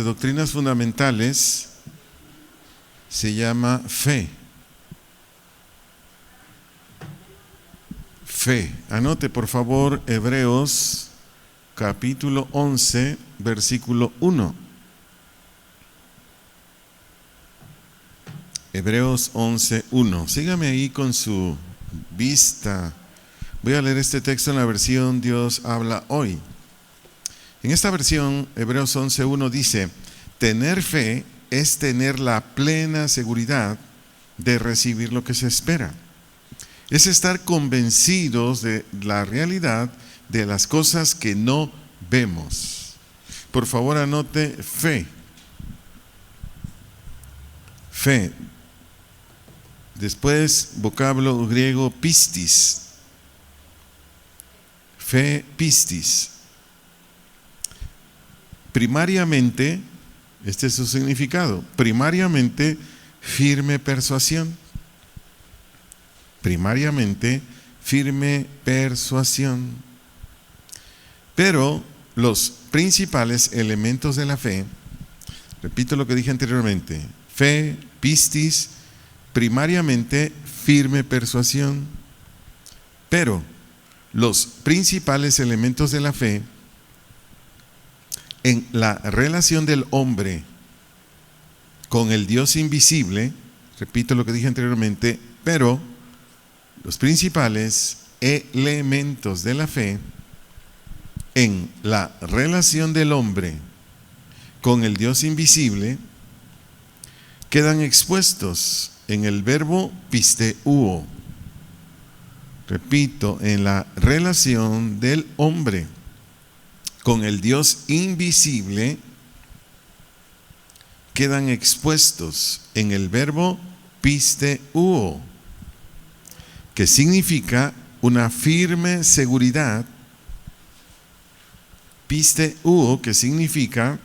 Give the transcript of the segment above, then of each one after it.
de doctrinas fundamentales se llama fe. Fe. Anote por favor Hebreos capítulo 11, versículo 1. Hebreos 11, 1. Sígame ahí con su vista. Voy a leer este texto en la versión Dios habla hoy. En esta versión, Hebreos 11, 1 dice: tener fe es tener la plena seguridad de recibir lo que se espera. Es estar convencidos de la realidad de las cosas que no vemos. Por favor, anote fe. Fe. Después, vocablo griego pistis. Fe, pistis. Primariamente, este es su significado, primariamente firme persuasión. Primariamente firme persuasión. Pero los principales elementos de la fe, repito lo que dije anteriormente, fe, pistis, primariamente firme persuasión. Pero los principales elementos de la fe en la relación del hombre con el Dios invisible, repito lo que dije anteriormente, pero los principales elementos de la fe en la relación del hombre con el Dios invisible quedan expuestos en el verbo pisteuo. Repito, en la relación del hombre con el Dios invisible quedan expuestos en el verbo pisteuo, que significa una firme seguridad. Pisteuo, que significa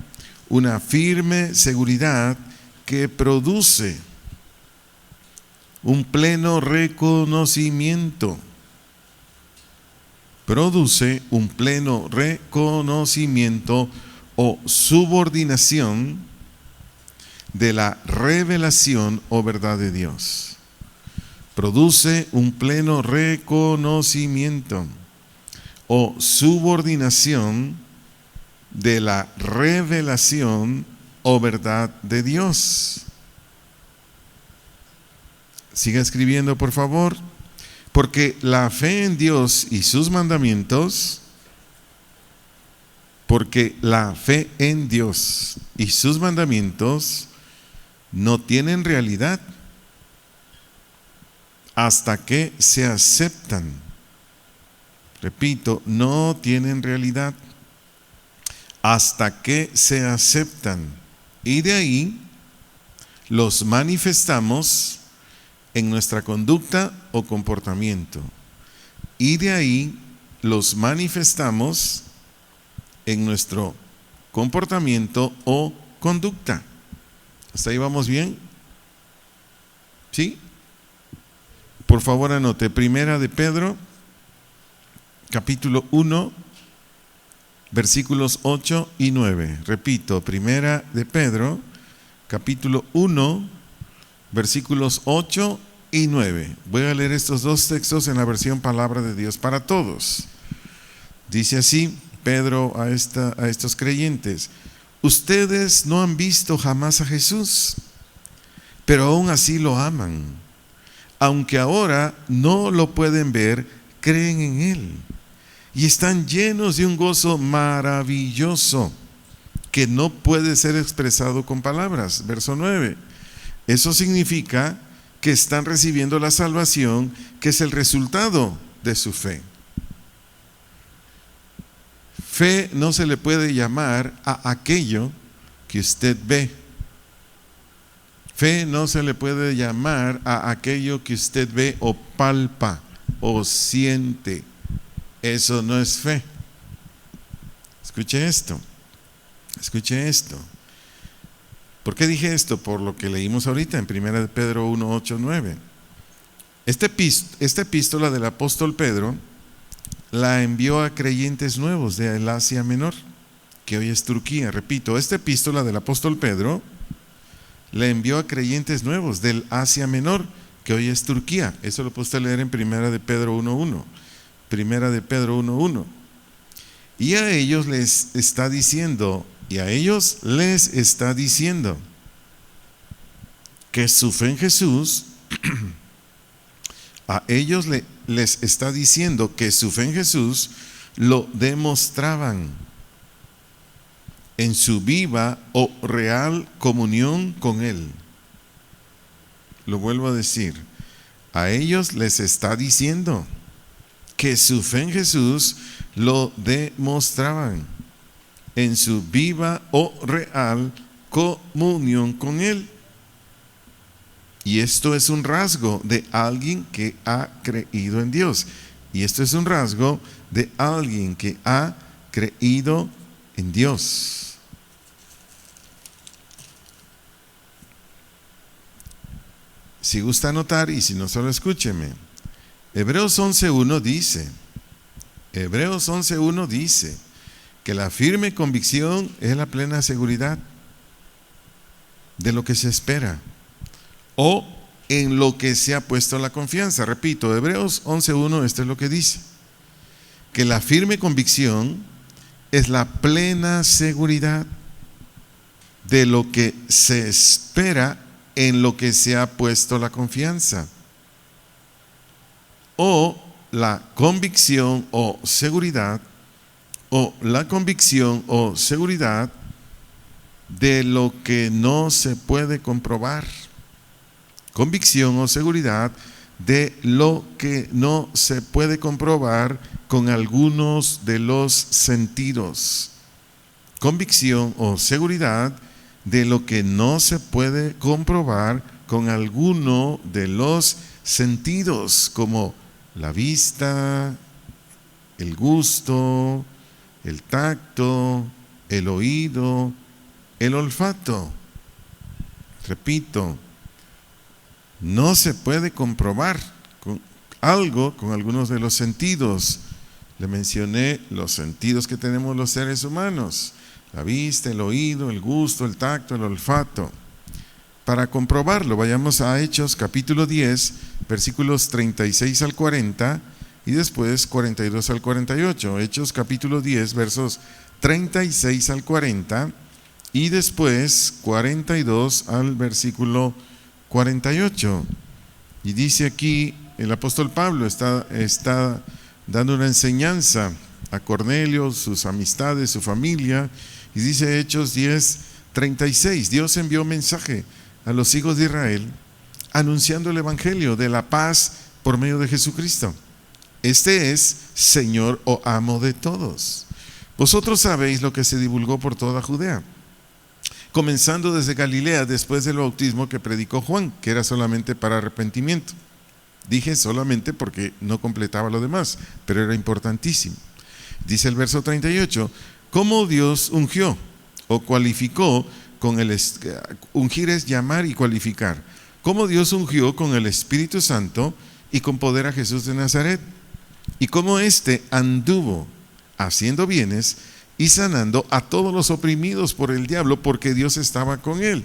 una firme seguridad que produce un pleno reconocimiento. Produce un pleno reconocimiento o subordinación de la revelación o verdad de Dios. Produce un pleno reconocimiento o subordinación de la revelación o verdad de Dios. Siga escribiendo, por favor. Porque la fe en Dios y sus mandamientos, no tienen realidad hasta que se aceptan. Repito, no tienen realidad hasta que se aceptan. Y de ahí los manifestamos en nuestra conducta o comportamiento. Y de ahí los manifestamos en nuestro comportamiento o conducta. ¿Hasta ahí vamos bien? ¿Sí? Por favor anote, Primera de Pedro, capítulo 1, versículos 8 y 9. Repito, Primera de Pedro, capítulo 1, versículos 8 y 9. Voy a leer estos dos textos en la versión Palabra de Dios para Todos. Dice así Pedro a estos creyentes: ustedes no han visto jamás a Jesús, pero aún así lo aman. Aunque ahora no lo pueden ver, creen en Él y están llenos de un gozo maravilloso que no puede ser expresado con palabras. Verso 9. Eso significa que están recibiendo la salvación, que es el resultado de su fe. Fe no se le puede llamar a aquello que usted ve. Fe no se le puede llamar a aquello que usted ve o palpa o siente. Eso no es fe. Escuche esto. Escuche esto. ¿Por qué dije esto? Por lo que leímos ahorita en 1 de Pedro 1, 8, 9. Esta epístola del apóstol Pedro la envió a creyentes nuevos de el Asia Menor. que hoy es Turquía. Repito, esta epístola del apóstol Pedro la envió a creyentes nuevos del Asia Menor, que hoy es Turquía. Eso lo puede usted leer en Primera de Pedro 1:1. Primera de Pedro 1:1. Y a ellos les está diciendo, que su fe en Jesús, a ellos les está diciendo que su fe en Jesús lo demostraban en su viva o real comunión con Él. Lo vuelvo a decir, a ellos les está diciendo que su fe en Jesús lo demostraban en su viva o real comunión con Él. Y esto es un rasgo de alguien que ha creído en Dios. Y esto es un rasgo de alguien que ha creído en Dios. Si gusta anotar, y si no, solo escúcheme. Hebreos 11:1 dice que la firme convicción es la plena seguridad de lo que se espera o en lo que se ha puesto la confianza. Repito, Hebreos 11:1, esto es lo que dice, que la firme convicción es la plena seguridad de lo que se espera en lo que se ha puesto la confianza, o la convicción o seguridad, de lo que no se puede comprobar. Convicción o seguridad de lo que no se puede comprobar con algunos de los sentidos. Convicción o seguridad de lo que no se puede comprobar con alguno de los sentidos, como la vista, el gusto, el tacto, el oído, el olfato. Repito, no se puede comprobar con algunos de los sentidos. Le mencioné los sentidos que tenemos los seres humanos: la vista, el oído, el gusto, el tacto, el olfato. Para comprobarlo, vayamos a Hechos capítulo 10, versículos 36 al 40 y después 42 al 48. Hechos capítulo 10, versos 36 al 40 y después 42 al versículo 48. Y dice aquí, el apóstol Pablo está dando una enseñanza a Cornelio, sus amistades, su familia, y dice Hechos 10:36, Dios envió mensaje a los hijos de Israel anunciando el evangelio de la paz por medio de Jesucristo. Este es Señor o amo de todos. Vosotros sabéis lo que se divulgó por toda Judea, comenzando desde Galilea después del bautismo que predicó Juan, que era solamente para arrepentimiento. Dije solamente porque no completaba lo demás, pero era importantísimo. Dice el verso 38, cómo Dios ungió o cualificó con ungir es llamar y cualificar. Cómo Dios ungió con el Espíritu Santo y con poder a Jesús de Nazaret, y cómo éste anduvo haciendo bienes y sanando a todos los oprimidos por el diablo, porque Dios estaba con él.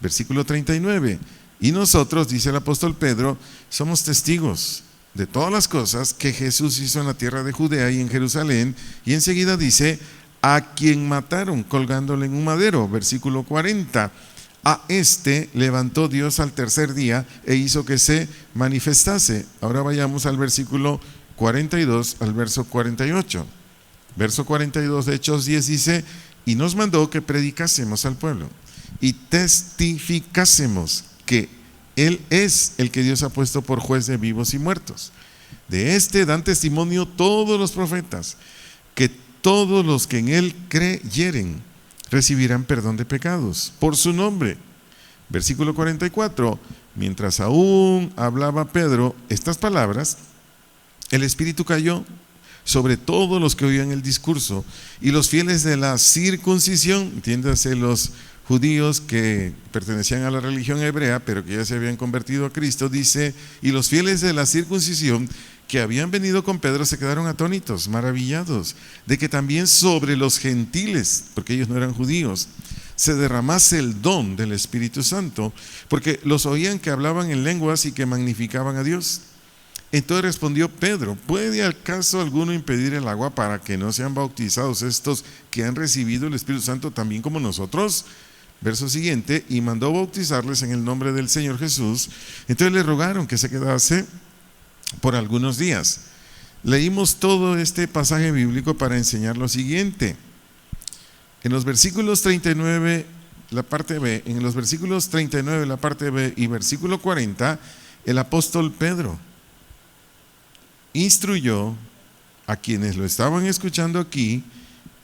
Versículo 39. Y nosotros, dice el apóstol Pedro, somos testigos de todas las cosas que Jesús hizo en la tierra de Judea y en Jerusalén. Y enseguida dice, a quien mataron colgándole en un madero. Versículo 40. A este levantó Dios al tercer día e hizo que se manifestase. Ahora vayamos al versículo 42 al verso 48. Verso 42 de Hechos 10 dice, y nos mandó que predicásemos al pueblo y testificásemos que Él es el que Dios ha puesto por juez de vivos y muertos. De este dan testimonio todos los profetas, que todos los que en Él creyeren recibirán perdón de pecados por su nombre. Versículo 44, mientras aún hablaba Pedro estas palabras, el Espíritu cayó sobre todos los que oían el discurso, y los fieles de la circuncisión, entiéndase los judíos que pertenecían a la religión hebrea, pero que ya se habían convertido a Cristo, dice, y los fieles de la circuncisión que habían venido con Pedro se quedaron atónitos, maravillados, de que también sobre los gentiles, porque ellos no eran judíos, se derramase el don del Espíritu Santo, porque los oían que hablaban en lenguas y que magnificaban a Dios. Entonces respondió Pedro: ¿puede acaso alguno impedir el agua para que no sean bautizados estos que han recibido el Espíritu Santo también como nosotros? Verso siguiente: y mandó bautizarles en el nombre del Señor Jesús. Entonces le rogaron que se quedase por algunos días. Leímos todo este pasaje bíblico para enseñar lo siguiente. En los versículos 39, la parte B, en los versículos 39, la parte B y versículo 40, el apóstol Pedro instruyó a quienes lo estaban escuchando aquí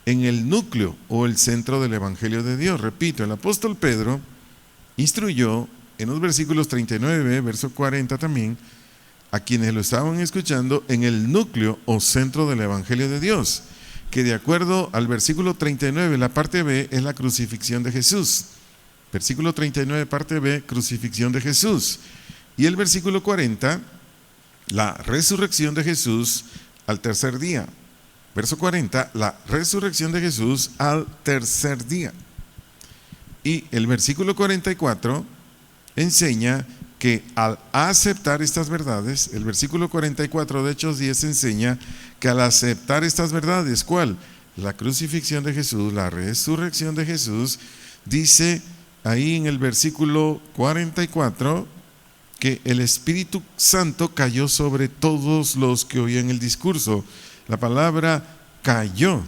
en el núcleo o el centro del Evangelio de Dios. Repito, el apóstol Pedro instruyó en los versículos 39, verso 40 también, a quienes lo estaban escuchando en el núcleo o centro del Evangelio de Dios, que de acuerdo al versículo 39, la parte B es la crucifixión de Jesús. Versículo 39, parte B, crucifixión de Jesús. Y el versículo 40, la resurrección de Jesús al tercer día. Verso 40, la resurrección de Jesús al tercer día. Y el versículo 44 enseña que al aceptar estas verdades, el versículo 44 de Hechos 10 enseña que al aceptar estas verdades, ¿cuál? La crucifixión de Jesús, la resurrección de Jesús, dice ahí en el versículo 44 que el Espíritu Santo cayó sobre todos los que oían el discurso. La palabra cayó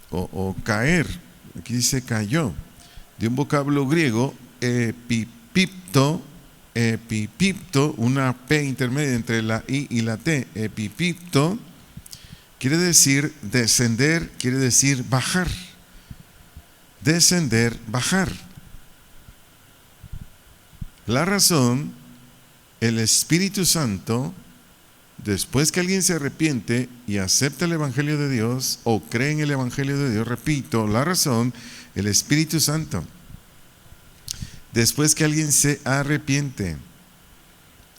o caer, aquí dice cayó, de un vocablo griego, epipipto, una P intermedia entre la I y la T, epipipto, quiere decir descender, quiere decir bajar, descender, bajar. La razón, el Espíritu Santo, después que alguien se arrepiente y acepta el Evangelio de Dios o cree en el Evangelio de Dios, repito, la razón, el Espíritu Santo, después que alguien se arrepiente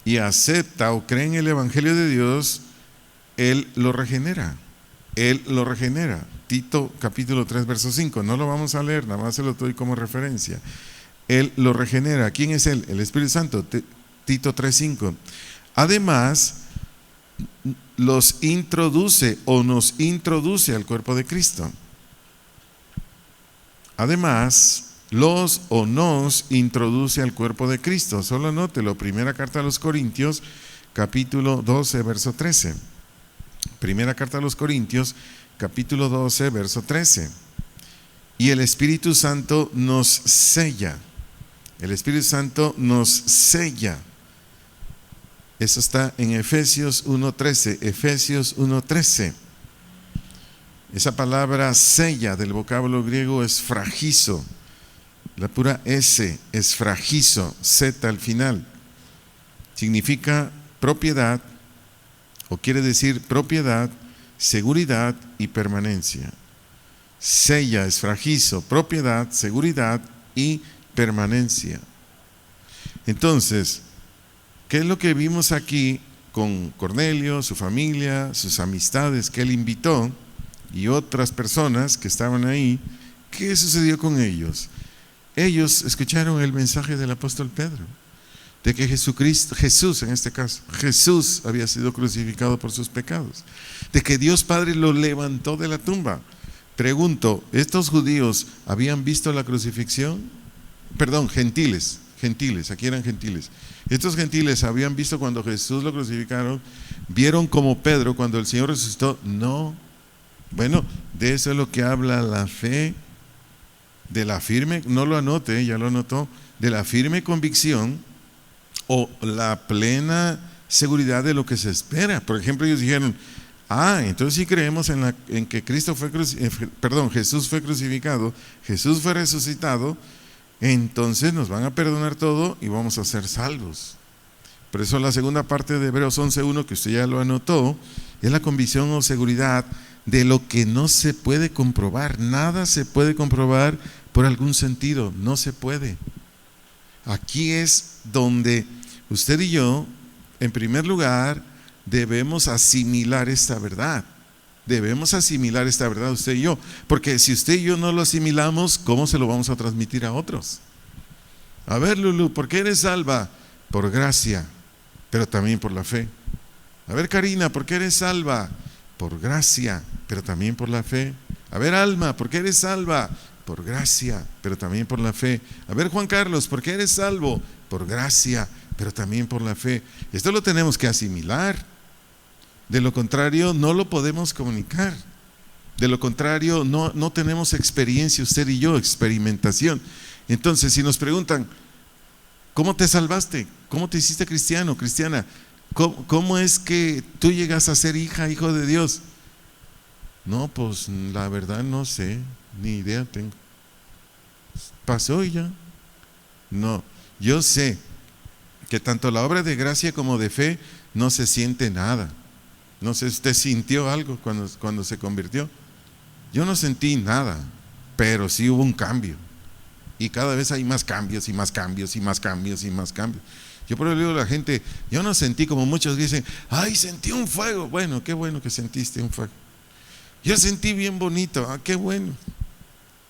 y acepta o cree en el Evangelio de Dios, Él lo regenera. Él lo regenera. Tito capítulo 3, verso 5. No lo vamos a leer, nada más se lo doy como referencia. Él lo regenera. ¿Quién es Él? El Espíritu Santo. Tito 3, 5. Además, los introduce o nos introduce al cuerpo de Cristo. Además, los o nos introduce al cuerpo de Cristo. Solo anótelo, primera carta a los Corintios, capítulo 12, verso 13. Primera carta a los Corintios, capítulo 12, verso 13. Y el Espíritu Santo nos sella. El Espíritu Santo nos sella. Eso está en Efesios 1:13. Efesios 1:13. Esa palabra sella del vocablo griego es fragizo. La pura S es fragizo, Z al final. Significa propiedad, o quiere decir propiedad, seguridad y permanencia. Sella es fragizo, propiedad, seguridad y permanencia. Entonces, ¿qué es lo que vimos aquí con Cornelio, su familia, sus amistades que él invitó y otras personas que estaban ahí? ¿Qué sucedió con ellos? Ellos escucharon el mensaje del apóstol Pedro, de que Jesús en este caso, Jesús había sido crucificado por sus pecados, de que Dios Padre lo levantó de la tumba. Pregunto, ¿estos judíos habían visto la crucifixión? Perdón, gentiles, aquí eran gentiles. Estos gentiles habían visto cuando Jesús lo crucificaron, vieron como Pedro cuando el Señor resucitó. No. Bueno, de eso es lo que habla la fe, de la firme, no lo anote, ya lo anotó, de la firme convicción o la plena seguridad de lo que se espera. Por ejemplo, ellos dijeron, entonces sí creemos en que Jesús fue crucificado, Jesús fue resucitado, entonces nos van a perdonar todo y vamos a ser salvos. Por eso la segunda parte de Hebreos 11:1, que usted ya lo anotó, es la convicción o seguridad de lo que no se puede comprobar. Nada se puede comprobar por algún sentido. No se puede. Aquí es donde usted y yo, en primer lugar, debemos asimilar esta verdad. Debemos asimilar esta verdad usted y yo, porque si usted y yo no lo asimilamos, ¿cómo se lo vamos a transmitir a otros? A ver, Lulu, ¿por qué eres salva? Por gracia, pero también por la fe. A ver, Karina, ¿por qué eres salva? Por gracia, pero también por la fe. A ver, Alma, ¿por qué eres salva? Por gracia, pero también por la fe. A ver, Juan Carlos, ¿por qué eres salvo? Por gracia, pero también por la fe. Esto lo tenemos que asimilar. De lo contrario, no lo podemos comunicar. De lo contrario, no tenemos experiencia, usted y yo, experimentación. Entonces, si nos preguntan, ¿cómo te salvaste? ¿Cómo te hiciste cristiano, cristiana? ¿Cómo es que tú llegas a ser hijo de Dios? No, pues la verdad no sé, ni idea tengo. Pasó y ya. No, yo sé que tanto la obra de gracia como de fe no se siente nada. No sé si usted sintió algo cuando se convirtió. Yo no sentí nada, pero sí hubo un cambio. Y cada vez hay más cambios y más cambios y más cambios y más cambios. Yo por eso le digo a la gente, yo no sentí como muchos dicen, ay, sentí un fuego. Bueno, qué bueno que sentiste un fuego. Yo sentí bien bonito, qué bueno.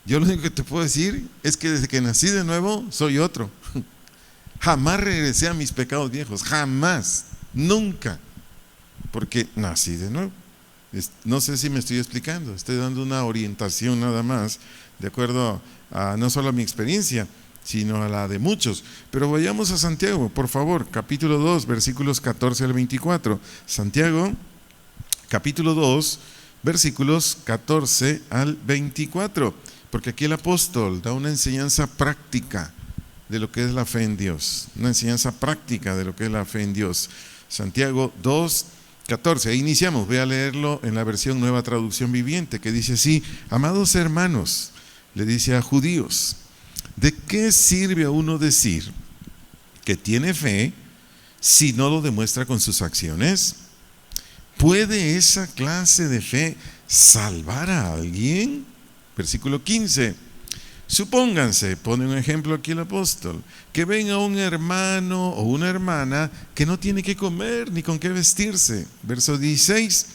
Yo lo único que te puedo decir es que desde que nací de nuevo soy otro. Jamás regresé a mis pecados viejos, jamás, nunca. Porque nací de nuevo. No sé si me estoy explicando, estoy dando una orientación nada más, de acuerdo a no solo a mi experiencia, sino a la de muchos. Pero vayamos a Santiago, por favor, capítulo 2, versículos 14 al 24. Santiago, capítulo 2, versículos 14 al 24. Porque aquí el apóstol da una enseñanza práctica de lo que es la fe en Dios. Una enseñanza práctica de lo que es la fe en Dios. Santiago 2, 14, ahí iniciamos. Voy a leerlo en la versión Nueva Traducción Viviente, que dice así: amados hermanos, le dice a judíos, ¿de qué sirve a uno decir que tiene fe si no lo demuestra con sus acciones? ¿Puede esa clase de fe salvar a alguien? Versículo 15. Supónganse, pone un ejemplo aquí el apóstol, que ven a un hermano o una hermana que no tiene que comer ni con qué vestirse. Verso 16.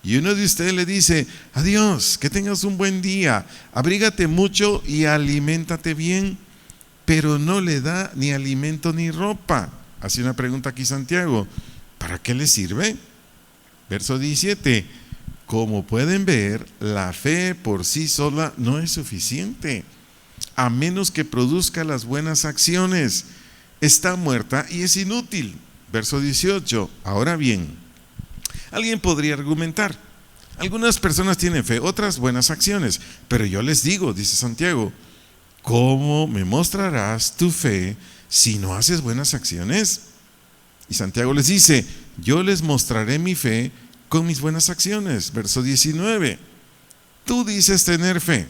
Y uno de ustedes le dice: adiós, que tengas un buen día, abrígate mucho y aliméntate bien, pero no le da ni alimento ni ropa. Hace una pregunta aquí Santiago: ¿para qué le sirve? Verso 17. Como pueden ver, la fe por sí sola no es suficiente, a menos que produzca las buenas acciones. Está muerta y es inútil. Verso 18. Ahora bien, alguien podría argumentar: algunas personas tienen fe, otras buenas acciones. Pero yo les digo, dice Santiago, ¿cómo me mostrarás tu fe si no haces buenas acciones? Y Santiago les dice: yo les mostraré mi fe con mis buenas acciones. Verso 19. Tú dices tener fe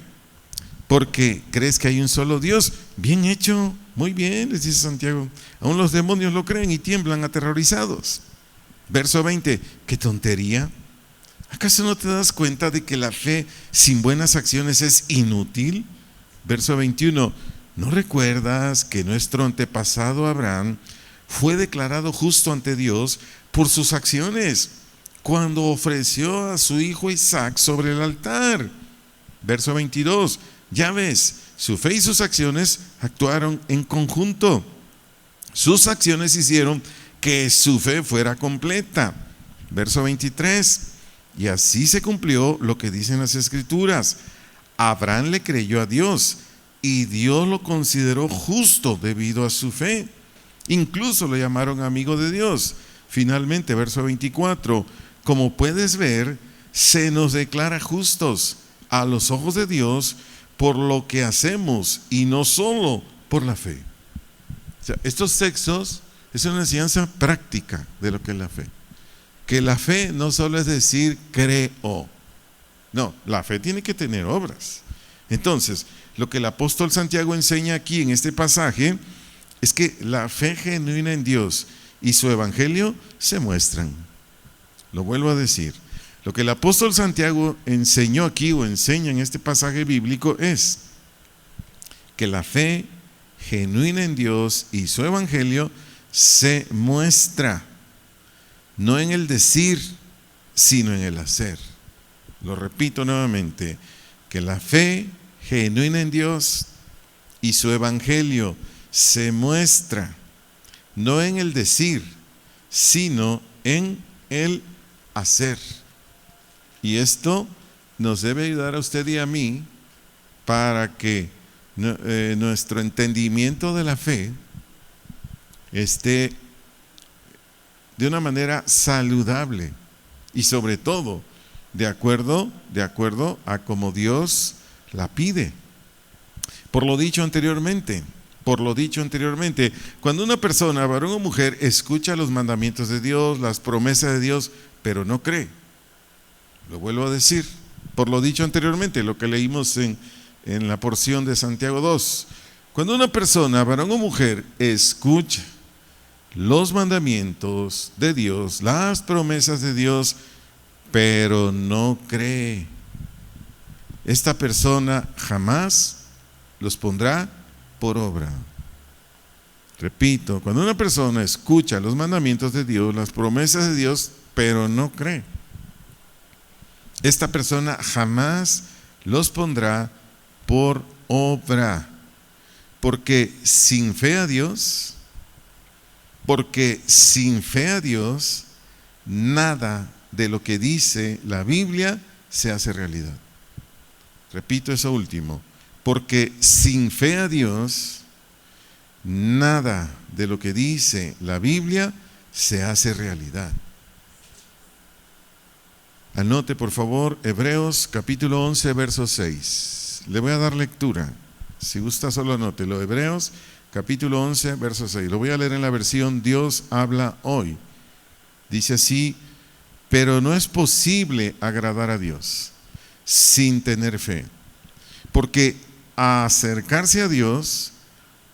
porque crees que hay un solo Dios. Bien hecho, muy bien, les dice Santiago. Aún los demonios lo creen y tiemblan aterrorizados. Verso 20. ¡Qué tontería! ¿Acaso no te das cuenta de que la fe sin buenas acciones es inútil? Verso 21. ¿No recuerdas que nuestro antepasado Abraham fue declarado justo ante Dios por sus acciones cuando ofreció a su hijo Isaac sobre el altar? Verso 22. Ya ves, su fe y sus acciones actuaron en conjunto. Sus acciones hicieron que su fe fuera completa. Verso 23. Y así se cumplió lo que dicen las Escrituras: Abraham le creyó a Dios y Dios lo consideró justo debido a su fe. Incluso lo llamaron amigo de Dios. Finalmente, verso 24. Como puedes ver, se nos declara justos a los ojos de Dios por lo que hacemos y no solo por la fe. O sea, estos textos es una enseñanza práctica de lo que es la fe. Que la fe no solo es decir creo. No, la fe tiene que tener obras. Entonces, lo que el apóstol Santiago enseña aquí en este pasaje es que la fe genuina en Dios y su evangelio se muestran. Lo vuelvo a decir. Lo que el apóstol Santiago enseñó aquí o enseña en este pasaje bíblico es que la fe genuina en Dios y su evangelio se muestra, no en el decir, sino en el hacer. Lo repito nuevamente, que la fe genuina en Dios y su evangelio se muestra, no en el decir, sino en el hacer. Y esto nos debe ayudar a usted y a mí para que nuestro entendimiento de la fe esté de una manera saludable y sobre todo de acuerdo a como Dios la pide. Por lo dicho anteriormente, cuando una persona, varón o mujer, escucha los mandamientos de Dios, las promesas de Dios, pero no cree, lo vuelvo a decir, por lo dicho anteriormente, lo que leímos en la porción de Santiago 2, cuando una persona, varón o mujer, escucha los mandamientos de Dios, las promesas de Dios, pero no cree, esta persona jamás los pondrá por obra. Repito, cuando una persona escucha los mandamientos de Dios, las promesas de Dios, pero no cree, esta persona jamás los pondrá por obra, porque sin fe a Dios, nada de lo que dice la Biblia se hace realidad. Repito eso último, porque sin fe a Dios, nada de lo que dice la Biblia se hace realidad. Anote por favor Hebreos capítulo 11 verso 6. Le voy a dar lectura. Si gusta solo anótelo. Hebreos capítulo 11 verso 6. Lo voy a leer en la versión Dios habla hoy. Dice así: pero no es posible agradar a Dios sin tener fe, porque a acercarse a Dios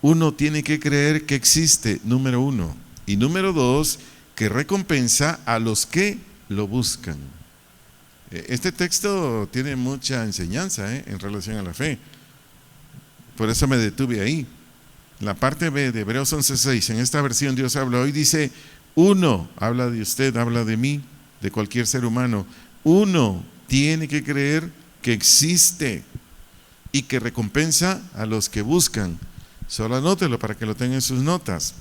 uno tiene que creer que existe, número uno, y número dos, que recompensa a los que lo buscan. Este texto tiene mucha enseñanza en relación a la fe, por eso me detuve ahí. La parte B de Hebreos 11:6, en esta versión Dios habla hoy, dice: uno, habla de usted, habla de mí, de cualquier ser humano, uno tiene que creer que existe y que recompensa a los que buscan. Solo anótelo para que lo tenga en sus notas.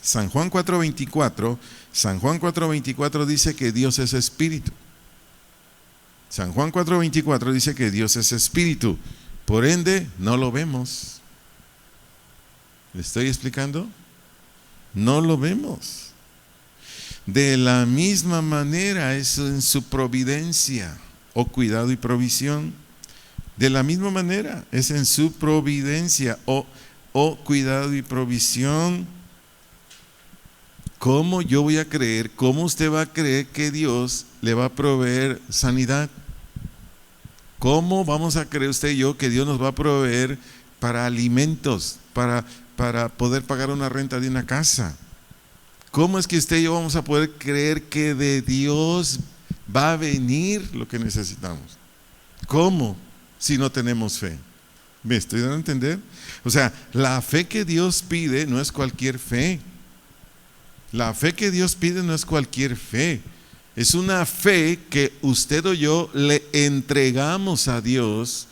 San Juan 4:24 dice que Dios es espíritu. San Juan 4:24 dice que Dios es espíritu, por ende no lo vemos. ¿Le estoy explicando? No lo vemos. De la misma manera es en su providencia o cuidado y provisión. De la misma manera es en su providencia o cuidado y provisión. ¿Cómo yo voy a creer, cómo usted va a creer que Dios le va a proveer sanidad? ¿Cómo vamos a creer usted y yo que Dios nos va a proveer para alimentos, para poder pagar una renta de una casa? ¿Cómo es que usted y yo vamos a poder creer que de Dios va a venir lo que necesitamos? ¿Cómo? Si no tenemos fe. ¿Me estoy dando a entender? O sea, la fe que Dios pide no es cualquier fe. La fe que Dios pide no es cualquier fe. Es una fe que usted o yo le entregamos a Dios,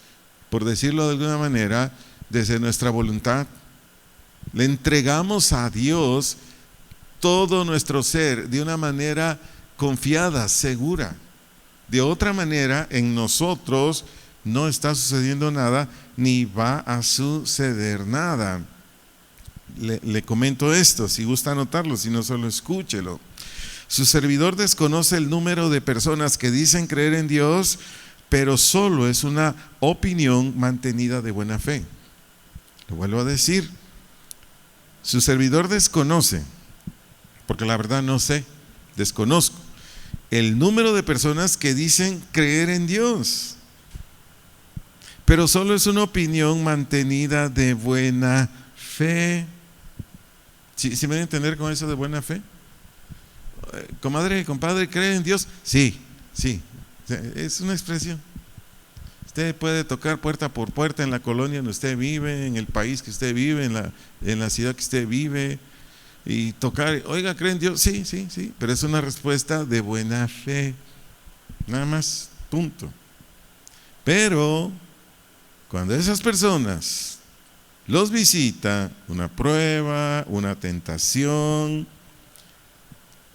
por decirlo de alguna manera, desde nuestra voluntad. Le entregamos a Dios todo nuestro ser de una manera confiada, segura. De otra manera, en nosotros no está sucediendo nada, ni va a suceder nada. Le comento esto, si gusta anotarlo, si no, solo escúchelo. Su servidor desconoce el número de personas que dicen creer en Dios, pero solo es una opinión mantenida de buena fe. Lo vuelvo a decir. Su servidor desconoce, porque la verdad no sé, desconozco el número de personas que dicen creer en Dios, pero solo es una opinión mantenida de buena fe. ¿Sí me van a entender con eso de buena fe? Comadre, compadre, ¿cree en Dios? Sí, es una expresión. Usted puede tocar puerta por puerta en la colonia donde usted vive, en el país que usted vive, en la ciudad que usted vive, y tocar, oiga, ¿creen en Dios? Sí, sí, sí, pero es una respuesta de buena fe, nada más, punto. Pero cuando esas personas los visita una prueba, una tentación,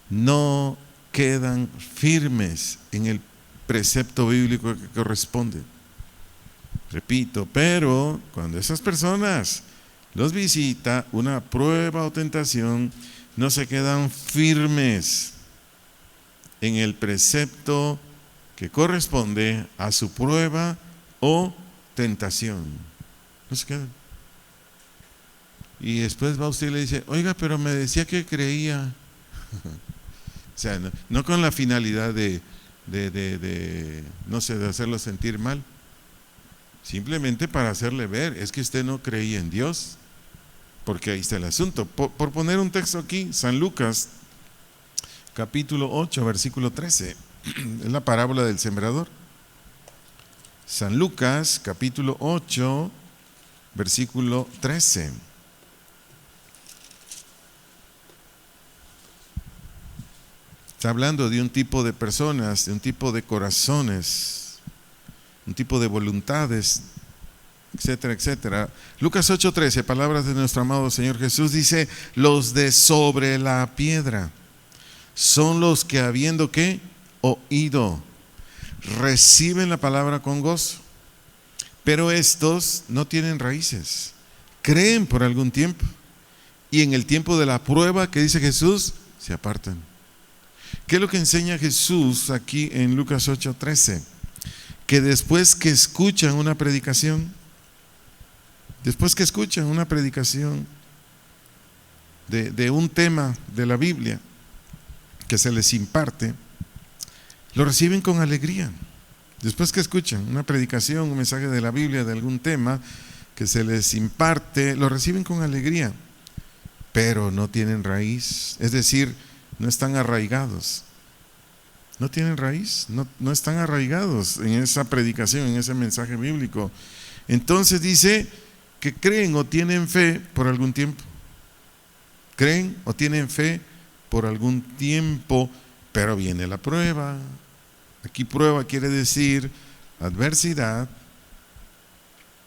no quedan firmes en el precepto bíblico que corresponde. Repito, pero cuando esas personas los visita una prueba o tentación, no se quedan firmes en el precepto que corresponde a su prueba o tentación. No se quedan. Y después va usted y le dice, oiga, pero me decía que creía. O sea, no con la finalidad no sé, de hacerlo sentir mal. Simplemente para hacerle ver, es que usted no creía en Dios. Porque ahí está el asunto. Por poner un texto aquí, San Lucas, capítulo 8, versículo 13. Es la parábola del sembrador. San Lucas, capítulo 8, versículo 13. Está hablando de un tipo de personas, de un tipo de corazones, un tipo de voluntades, etcétera, etcétera. Lucas 8:13, palabras de nuestro amado Señor Jesús, dice: los de sobre la piedra son los que, habiendo ¿qué? Oído, reciben la palabra con gozo, pero estos no tienen raíces, creen por algún tiempo, y en el tiempo de la prueba, que dice Jesús, se apartan. ¿Qué es lo que enseña Jesús aquí en Lucas 8:13? Que después que escuchan una predicación, de un tema de la Biblia que se les imparte, lo reciben con alegría. Después que escuchan una predicación, un mensaje de la Biblia, de algún tema que se les imparte, lo reciben con alegría, pero no tienen raíz, es decir, no están arraigados. No tienen raíz, no están arraigados en esa predicación, en ese mensaje bíblico. Entonces dice que creen o tienen fe por algún tiempo. Creen o tienen fe por algún tiempo, pero viene la prueba. Aquí prueba quiere decir adversidad,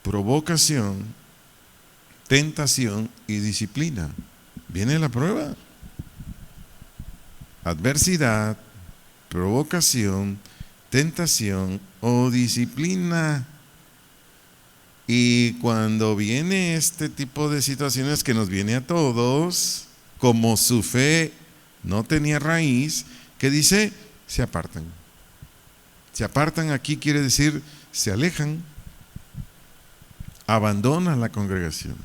provocación, tentación y disciplina. Viene la prueba. Adversidad, provocación, tentación o disciplina. Y cuando viene este tipo de situaciones que nos viene a todos, como su fe no tenía raíz, ¿qué dice? Se apartan. Se apartan aquí quiere decir se alejan, abandonan la congregación.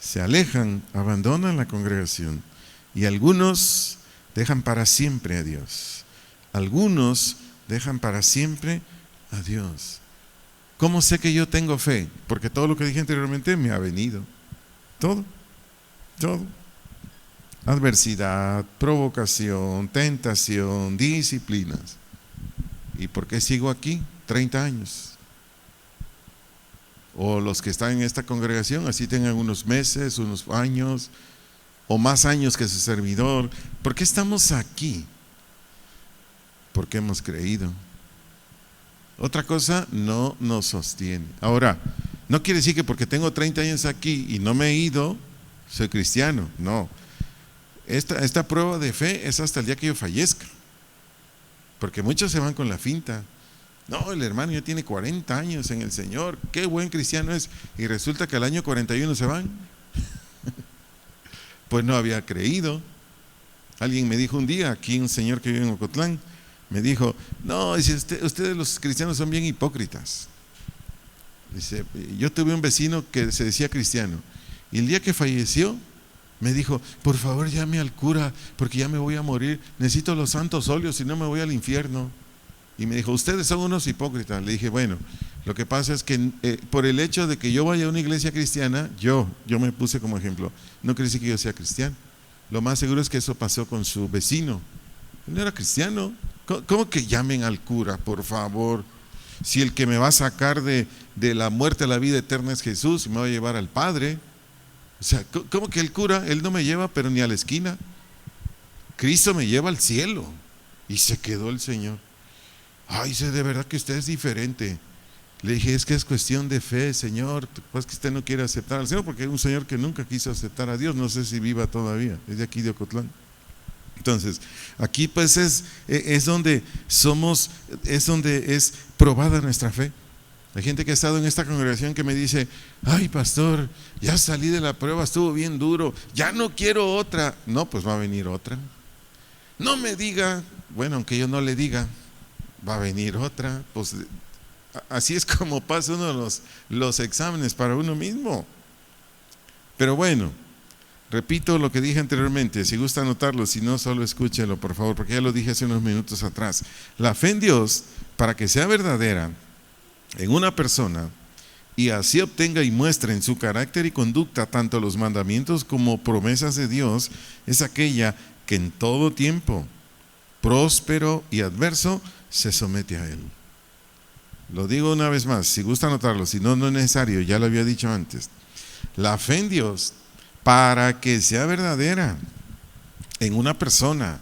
Se alejan, abandonan la congregación. Y algunos dejan para siempre a Dios. Algunos dejan para siempre a Dios. ¿Cómo sé que yo tengo fe? Porque todo lo que dije anteriormente me ha venido. Todo. Adversidad, provocación, tentación, disciplinas. ¿Y por qué sigo aquí? 30 años. O los que están en esta congregación, así tengan unos meses, unos años, o más años que su servidor. ¿Por qué estamos aquí? Porque hemos creído. Otra cosa no nos sostiene. Ahora, no quiere decir que porque tengo 30 años aquí y no me he ido, soy cristiano. No. Esta prueba de fe es hasta el día que yo fallezca. Porque muchos se van con la finta. No, el hermano ya tiene 40 años en el Señor, qué buen cristiano es. Y resulta que al año 41 se van. Pues no había creído. Alguien me dijo un día, aquí un señor que vive en Ocotlán, me dijo, no, dice, ustedes los cristianos son bien hipócritas. Dice, yo tuve un vecino que se decía cristiano, y el día que falleció, me dijo, por favor llame al cura, porque ya me voy a morir, necesito los santos óleos, si no me voy al infierno. Y me dijo, ustedes son unos hipócritas. Le dije, bueno, lo que pasa es que por el hecho de que yo vaya a una iglesia cristiana, yo me puse como ejemplo, no quiere decir que yo sea cristiano. Lo más seguro es que eso pasó con su vecino. Él no era cristiano. ¿Cómo que llamen al cura, por favor? Si el que me va a sacar de la muerte a la vida eterna es Jesús y me va a llevar al Padre. O sea, ¿cómo que el cura? Él no me lleva, pero ni a la esquina. Cristo me lleva al cielo. Y se quedó el Señor. Ay, dice, de verdad que usted es diferente. Le dije, es que es cuestión de fe, Señor. Pues que usted no quiere aceptar al Señor, porque hay un Señor que nunca quiso aceptar a Dios. No sé si viva todavía. Es de aquí de Ocotlán. Entonces, aquí pues es donde es probada nuestra fe. Hay gente que ha estado en esta congregación que me dice, ay pastor, ya salí de la prueba, estuvo bien duro, ya no quiero otra. No, pues va a venir otra. No me diga, bueno, aunque yo no le diga, va a venir otra. Pues así es como pasa uno los exámenes para uno mismo. Pero bueno, repito lo que dije anteriormente, si gusta anotarlo, si no, solo escúchelo por favor, porque ya lo dije hace unos minutos atrás. La fe en Dios, para que sea verdadera en una persona y así obtenga y muestre en su carácter y conducta tanto los mandamientos como promesas de Dios, es aquella que en todo tiempo, próspero y adverso, se somete a Él. Lo digo una vez más, si gusta anotarlo, si no, no es necesario, ya lo había dicho antes. La fe en Dios, para que sea verdadera en una persona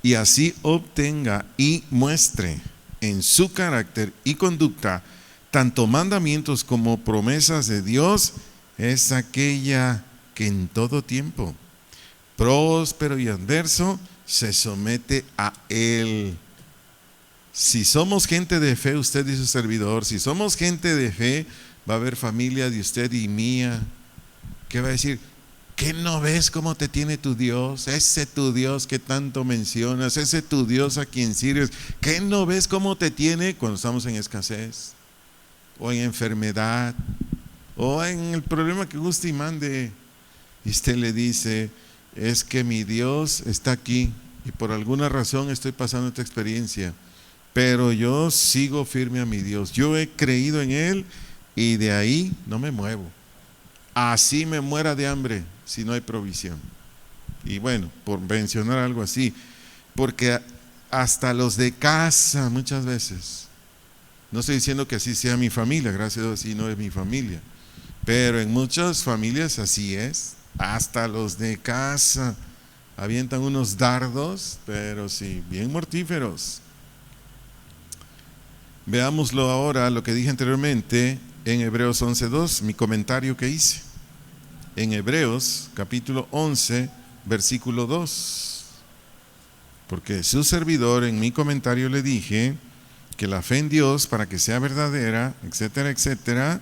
y así obtenga y muestre en su carácter y conducta tanto mandamientos como promesas de Dios, es aquella que en todo tiempo, próspero y adverso, se somete a Él. Si somos gente de fe, usted y su servidor, si somos gente de fe, va a haber familia de usted y mía que va a decir, ¿qué no ves cómo te tiene tu Dios? Ese tu Dios que tanto mencionas, ese tu Dios a quien sirves, ¿qué no ves cómo te tiene cuando estamos en escasez? O en enfermedad, o en el problema que guste y mande. Y usted le dice, es que mi Dios está aquí y por alguna razón estoy pasando esta experiencia, pero yo sigo firme a mi Dios. Yo he creído en Él y de ahí no me muevo. Así me muera de hambre si no hay provisión. Y bueno, por mencionar algo así, porque hasta los de casa muchas veces, no estoy diciendo que así sea mi familia, gracias a Dios así no es mi familia, pero en muchas familias así es, hasta los de casa avientan unos dardos, pero sí, bien mortíferos. Veámoslo ahora, lo que dije anteriormente en Hebreos 11:2, mi comentario que hice. En Hebreos capítulo 11, versículo 2. Porque su servidor en mi comentario le dije que la fe en Dios, para que sea verdadera, etcétera, etcétera,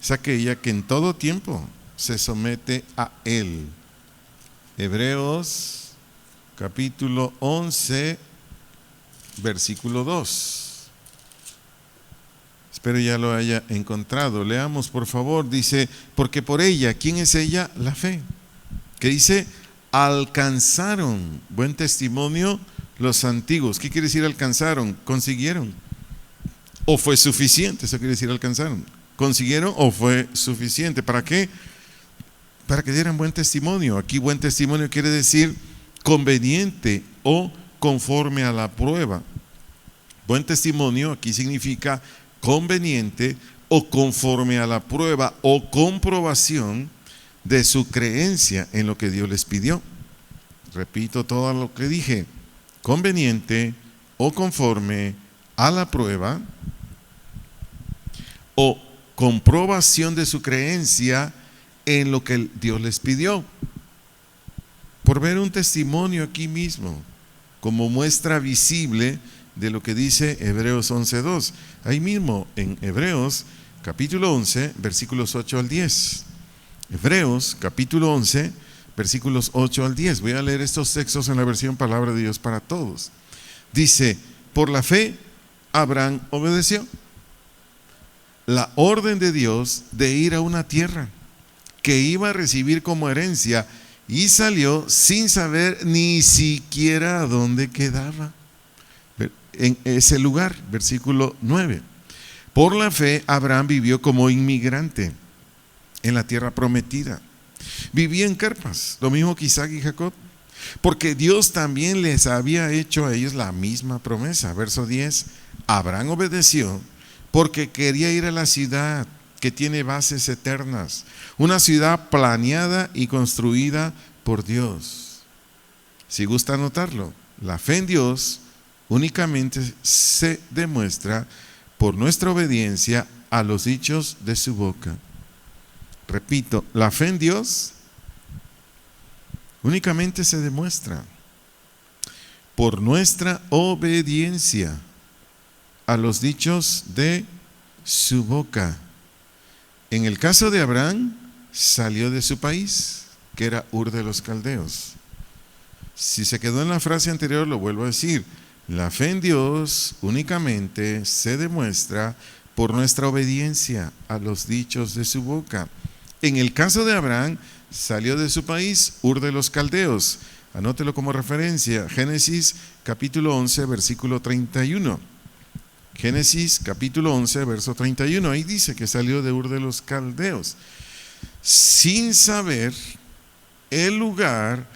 es aquella que en todo tiempo se somete a Él. Hebreos capítulo 11, versículo 2. Espero ya lo haya encontrado. Leamos por favor. Dice, porque por ella, ¿quién es ella? La fe. Que dice, alcanzaron buen testimonio los antiguos. ¿Qué quiere decir alcanzaron? Consiguieron. ¿O fue suficiente? Eso quiere decir alcanzaron. ¿Consiguieron o fue suficiente? ¿Para qué? Para que dieran buen testimonio. Aquí buen testimonio quiere decir conveniente o conforme a la prueba. Buen testimonio aquí significa conveniente o conforme a la prueba o comprobación de su creencia en lo que Dios les pidió. Repito todo lo que dije, conveniente o conforme a la prueba o comprobación de su creencia en lo que Dios les pidió. Por ver un testimonio aquí mismo, como muestra visible de lo que dice Hebreos 11:2. Ahí mismo en Hebreos capítulo 11, versículos 8 al 10. Hebreos capítulo 11, versículos 8 al 10. Voy a leer estos textos en la versión Palabra de Dios para Todos. Dice, por la fe Abraham obedeció la orden de Dios de ir a una tierra que iba a recibir como herencia y salió sin saber ni siquiera a dónde quedaba. En ese lugar, versículo 9. Por la fe, Abraham vivió como inmigrante en la tierra prometida. Vivía en carpas, lo mismo que Isaac y Jacob, porque Dios también les había hecho a ellos la misma promesa. Verso 10, Abraham obedeció porque quería ir a la ciudad que tiene bases eternas, una ciudad planeada y construida por Dios. Si gusta anotarlo, la fe en Dios únicamente se demuestra por nuestra obediencia a los dichos de su boca. Repito, la fe en Dios únicamente se demuestra por nuestra obediencia a los dichos de su boca. En el caso de Abraham, salió de su país, que era Ur de los Caldeos. Si se quedó en la frase anterior, lo vuelvo a decir. La fe en Dios únicamente se demuestra por nuestra obediencia a los dichos de su boca. En el caso de Abraham, salió de su país, Ur de los Caldeos. Anótelo como referencia, Génesis capítulo 11, versículo 31. Génesis capítulo 11, verso 31. Ahí dice que salió de Ur de los Caldeos, sin saber el lugar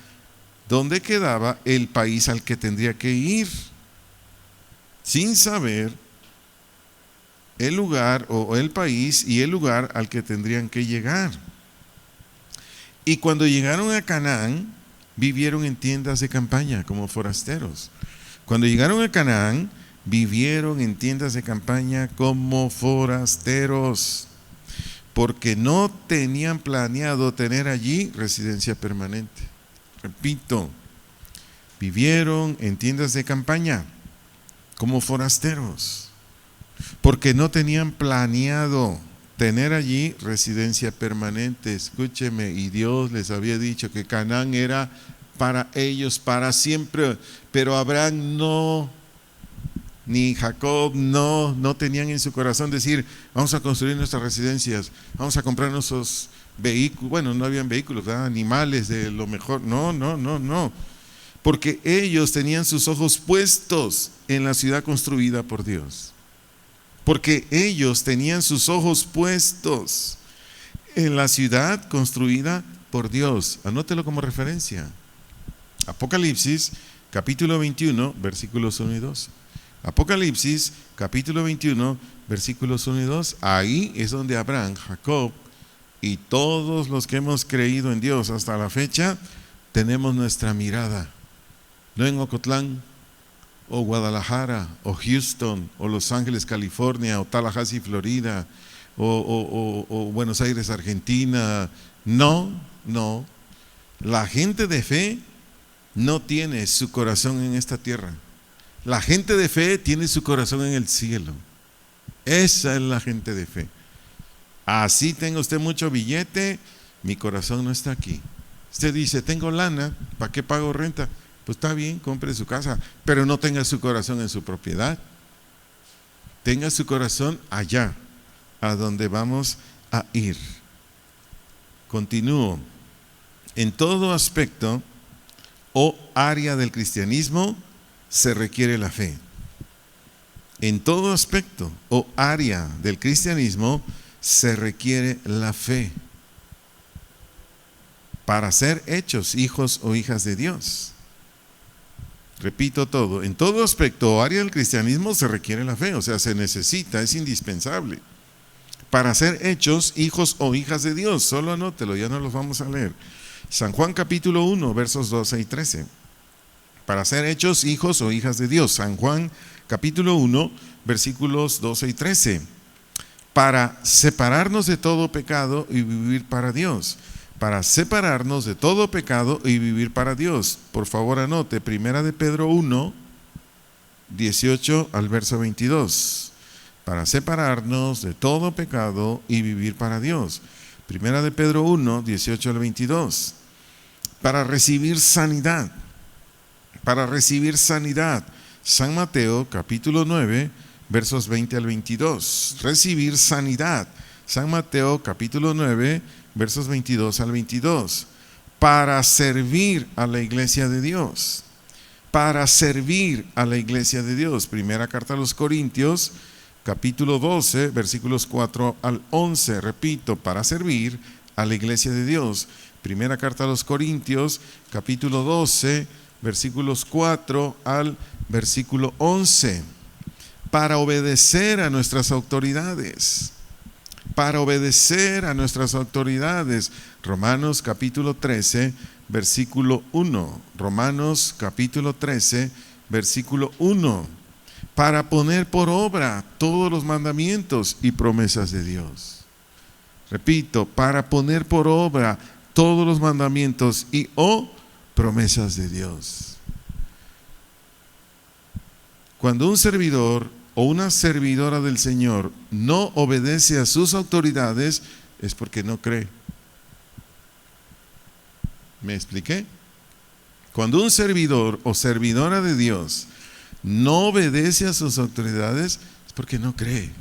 donde quedaba el país al que tendría que ir. Sin saber el lugar o el país y el lugar al que tendrían que llegar. Y cuando llegaron a Canaán, vivieron en tiendas de campaña como forasteros. Cuando llegaron a Canaán, vivieron en tiendas de campaña como forasteros, porque no tenían planeado tener allí residencia permanente. Repito, vivieron en tiendas de campaña como forasteros, porque no tenían planeado tener allí residencia permanente. Escúcheme, y Dios les había dicho que Canaán era para ellos para siempre, pero Abraham no, ni Jacob no tenían en su corazón decir, vamos a construir nuestras residencias, vamos a comprar nuestros vehículos. Bueno, no habían vehículos, ¿verdad? Animales de lo mejor. No. Porque ellos tenían sus ojos puestos en la ciudad construida por Dios. Porque ellos tenían sus ojos puestos en la ciudad construida por Dios. Anótelo como referencia. Apocalipsis, capítulo 21, versículos 1 y 2. Apocalipsis, capítulo 21, versículos 1 y 2. Ahí es donde Abraham, Jacob y todos los que hemos creído en Dios hasta la fecha, tenemos nuestra mirada. No en Ocotlán, o Guadalajara, o Houston, o Los Ángeles, California, o Tallahassee, Florida, o Buenos Aires, Argentina. No. La gente de fe no tiene su corazón en esta tierra. La gente de fe tiene su corazón en el cielo. Esa es la gente de fe. Así tenga usted mucho billete, mi corazón no está aquí. Usted dice, tengo lana, ¿para qué pago renta? Pues está bien, compre su casa, pero no tenga su corazón en su propiedad. Tenga su corazón allá, a donde vamos a ir. Continúo. En todo aspecto o área del cristianismo se requiere la fe. En todo aspecto o área del cristianismo se requiere la fe para ser hechos hijos o hijas de Dios. Repito todo, en todo aspecto o área del cristianismo se requiere la fe, o sea, se necesita, es indispensable para ser hechos hijos o hijas de Dios. Solo anótelo, ya no los vamos a leer. San Juan capítulo 1, versos 12 y 13. Para ser hechos hijos o hijas de Dios. San Juan capítulo 1, versículos 12 y 13. Para separarnos de todo pecado y vivir para Dios. Para separarnos de todo pecado y vivir para Dios. Por favor anote, 1 de Pedro 1, 18 al verso 22. Para separarnos de todo pecado y vivir para Dios. 1 de Pedro 1, 18 al 22. Para recibir sanidad. Para recibir sanidad. San Mateo capítulo 9, versos 20 al 22. Recibir sanidad. San Mateo capítulo 9, versos 22 al 22. Para servir a la iglesia de Dios. Para servir a la iglesia de Dios. Primera carta a los Corintios, capítulo 12, versículos 4 al 11. Repito, para servir a la iglesia de Dios. Primera carta a los Corintios, capítulo 12, versículos 4 al versículo 11. para obedecer a nuestras autoridades. Para obedecer a nuestras autoridades. Romanos capítulo 13, versículo 1. Romanos capítulo 13, versículo 1. Para poner por obra todos los mandamientos y promesas de Dios. Repito, para poner por obra todos los mandamientos y promesas de Dios. Cuando un servidor o una servidora del Señor no obedece a sus autoridades, es porque no cree. ¿Me expliqué? Cuando un servidor o servidora de Dios no obedece a sus autoridades, es porque no cree.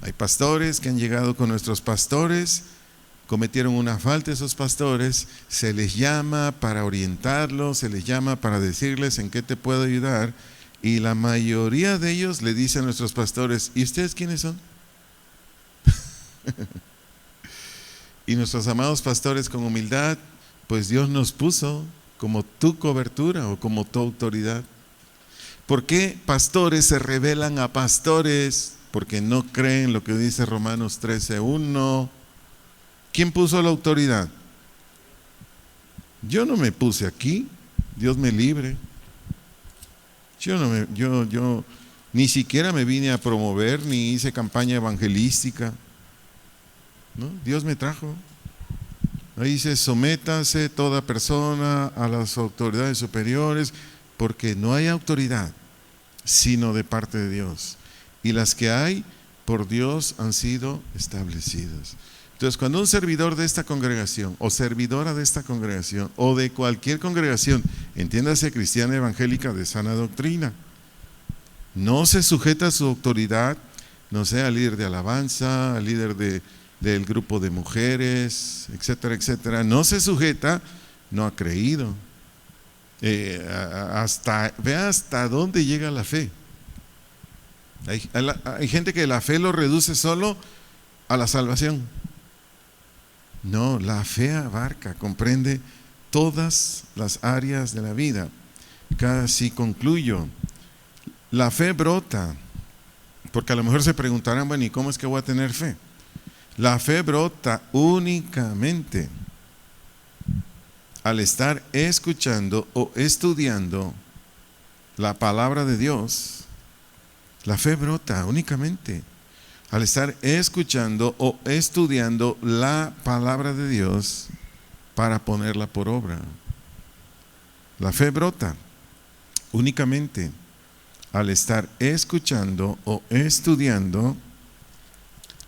Hay pastores que han llegado con nuestros pastores, cometieron una falta esos pastores, se les llama para orientarlos, se les llama para decirles en qué te puedo ayudar, y la mayoría de ellos le dicen a nuestros pastores: ¿y ustedes quiénes son? Y nuestros amados pastores, con humildad, pues Dios nos puso como tu cobertura o como tu autoridad. ¿Por qué pastores se rebelan a pastores? Porque no creen lo que dice Romanos 13:1. ¿Quién puso la autoridad? Yo no me puse aquí, Dios me libre. Yo ni siquiera me vine a promover, ni hice campaña evangelística, ¿no? Dios me trajo. Ahí dice: sométase toda persona a las autoridades superiores, porque no hay autoridad sino de parte de Dios, y las que hay por Dios han sido establecidas. Entonces, cuando un servidor de esta congregación o servidora de esta congregación o de cualquier congregación, entiéndase cristiana evangélica de sana doctrina, no se sujeta a su autoridad, no sea al líder de alabanza, al líder del grupo de mujeres, etcétera, etcétera, no se sujeta, no ha creído. Vea hasta dónde llega la fe. Hay gente que la fe lo reduce solo a la salvación. No, la fe abarca, comprende todas las áreas de la vida. Casi concluyo. La fe brota, porque a lo mejor se preguntarán: bueno, ¿y cómo es que voy a tener fe? La fe brota únicamente al estar escuchando o estudiando la palabra de Dios. La fe brota únicamente al estar escuchando o estudiando la palabra de Dios para ponerla por obra. La fe brota únicamente al estar escuchando o estudiando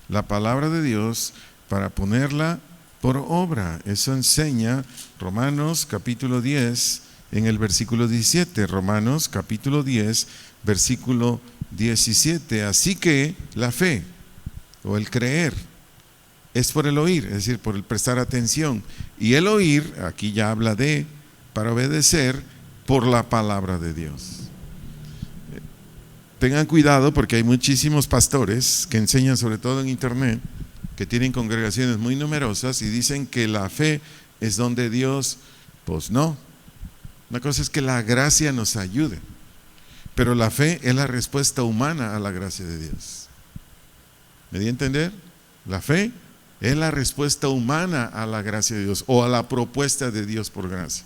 la palabra de Dios para ponerla por obra. Eso enseña Romanos capítulo 10 en el versículo 17. Romanos capítulo 10, versículo 17. Así que la fe o el creer es por el oír, es decir, por el prestar atención. Y el oír, aquí ya habla de, para obedecer, por la palabra de Dios. Tengan cuidado, porque hay muchísimos pastores que enseñan, sobre todo en internet, que tienen congregaciones muy numerosas y dicen que la fe es don de Dios. Pues no. Una cosa es que la gracia nos ayude, pero la fe es la respuesta humana a la gracia de Dios. ¿Me di a entender? La fe es la respuesta humana a la gracia de Dios o a la propuesta de Dios por gracia.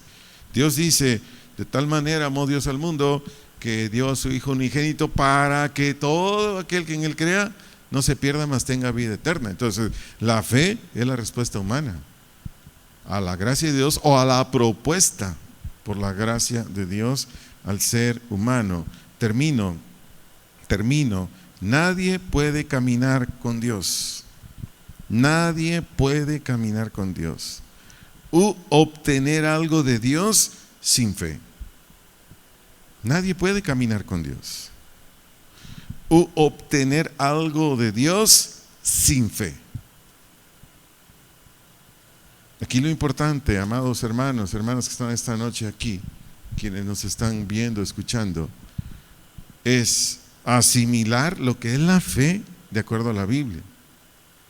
Dios dice: de tal manera amó Dios al mundo que dio a su Hijo unigénito para que todo aquel que en él crea no se pierda, mas tenga vida eterna. Entonces, la fe es la respuesta humana a la gracia de Dios o a la propuesta por la gracia de Dios al ser humano. Termino. Nadie puede caminar con Dios. Nadie puede caminar con Dios u obtener algo de Dios sin fe. Nadie puede caminar con Dios u obtener algo de Dios sin fe. Aquí lo importante, amados hermanos, hermanas que están esta noche aquí, quienes nos están viendo, escuchando, es asimilar lo que es la fe de acuerdo a la Biblia.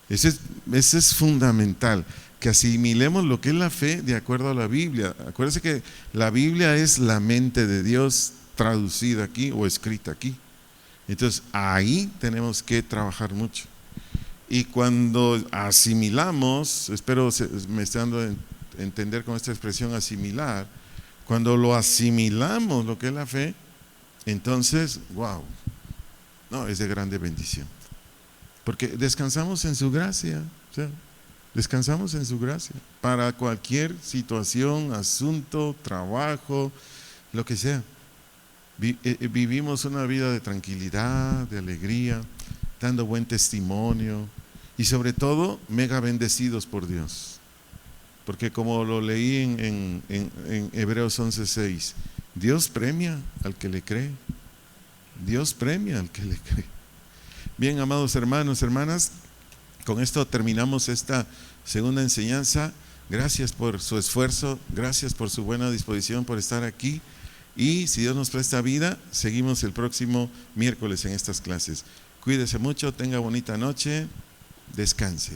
Ese es fundamental, que asimilemos lo que es la fe de acuerdo a la Biblia. Acuérdense que la Biblia es la mente de Dios traducida aquí o escrita aquí. Entonces ahí tenemos que trabajar mucho. Y cuando asimilamos, espero me esté dando a entender con esta expresión asimilar, cuando lo asimilamos lo que es la fe, entonces, wow, no, es de grande bendición. Porque descansamos en su gracia, o sea, descansamos en su gracia para cualquier situación, asunto, trabajo, lo que sea. Vivimos una vida de tranquilidad, de alegría, dando buen testimonio y sobre todo mega bendecidos por Dios. Porque como lo leí en Hebreos 11:6, Dios premia al que le cree. Dios premia al que le cree. Bien, amados hermanos, hermanas, con esto terminamos esta segunda enseñanza. Gracias por su esfuerzo, gracias por su buena disposición, por estar aquí. Y si Dios nos presta vida, seguimos el próximo miércoles en estas clases. Cuídese mucho, tenga bonita noche, descanse.